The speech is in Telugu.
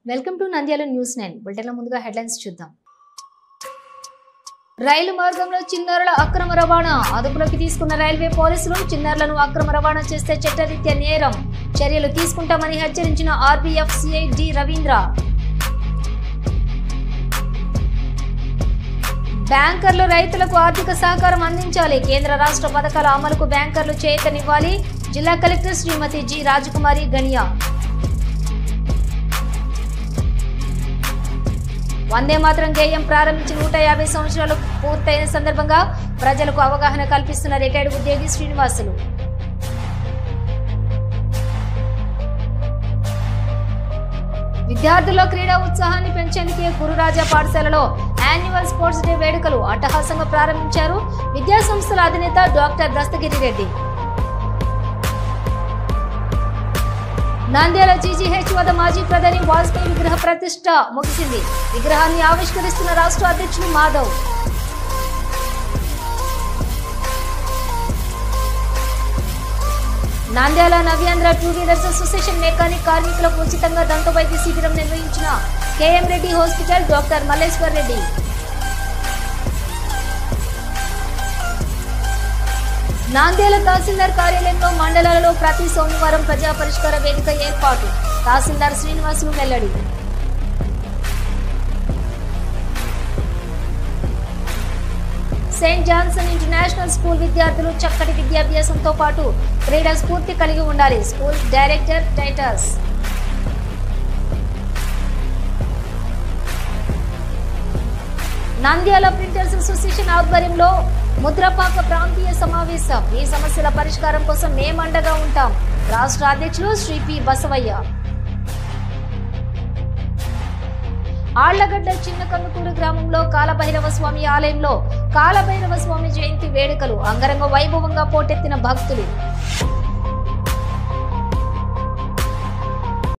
వెల్కమ్ టు నంద్యాల న్యూస్ 9 బులెటిన్ల ముందుగా హెడ్లైన్స్ చూద్దాం. రైలు మార్గంలో చిన్నారుల అక్రమ రవాణా అదుపులోకి తీసుకున్న రైల్వే పోలీసులు. చిన్నారులను అక్రమ రవాణా చేస్తే చట్టరీత్యా నేరం, చర్యలు తీసుకుంటామని హెచ్చరించిన ఆర్బీఎఫ్ సిఐ డి రవీంద్ర. బ్యాంకర్లు రైతులకు ఆర్థిక సహకారం అందించాలి. కేంద్ర రాష్ట్ర పథకాల అమలుకు బ్యాంకర్లు చేయూతనివ్వాలి. జిల్లా కలెక్టర్ శ్రీమతి జి రాజకుమారి గనియా. వందే మాతరం గేయం ప్రారంభించి 150 సంవత్సరాలు పూర్తయిన సందర్భంగా ప్రజలకు అవగాహన కల్పిస్తున్న రిటైర్డ్ ఉద్యోగి శ్రీనివాసులు. విద్యార్థుల్లో క్రీడా ఉత్సాహాన్ని పెంచేందుకే గురురాజా పాఠశాలలో యాన్యువల్ స్పోర్ట్స్ డే వేడుకలు అట్టహాసంగా ప్రారంభించారు విద్యా సంస్థల అధినేత డాక్టర్ దస్తగిరి రెడ్డి. నంద్యాల జీజీహెచ్ వద్ద మాజీ ప్రధాని వాజ్పేయి విగ్రహ ప్రతిష్ఠ ముగిసింది. విగ్రహాన్ని ఆవిష్కరిస్తున్న రాష్ట్ర అధ్యక్షుడు Madhav. Nandyal Navyandhra two wheelers association mechanic కార్మికులకు ఉచితంగా దంత వైద్య శిబిరం నిర్వహించిన KM Reddy hospital doctor Malleshwar Reddy. Nandyal తహసీల్దార్ కార్యాలయంలో మండలాలలో ప్రతి సోమవారం ప్రజా పరిష్కార వేదిక ఏర్పాటు. తహసీల్దార్ శ్రీనివాసులు వెల్లడి. సెయింట్ జాన్సన్ ఇంటర్నేషనల్ స్కూల్ విద్యార్థులు చక్కటి విద్యాభ్యాసంతో పాటు క్రీడా స్ఫూర్తి కలిగి ఉండాలి. School director Titus. Nandyal printers association ఆధ్వర్యంలో ముద్రపాక ప్రాంతీయ సమావేశం. ఈ సమస్యల పరిష్కారం కోసం మేమండగా ఉంటాం. రాష్ట్ర అధ్యక్షులు శ్రీ పి బసవయ్య. ఆళ్లగడ్డ చిన్న కందుకూరు గ్రామంలో కాలభైరవ స్వామి ఆలయంలో కాలభైరవ స్వామి జయంతి వేడుకలు అంగరంగ వైభవంగా పోటెత్తిన భక్తులు.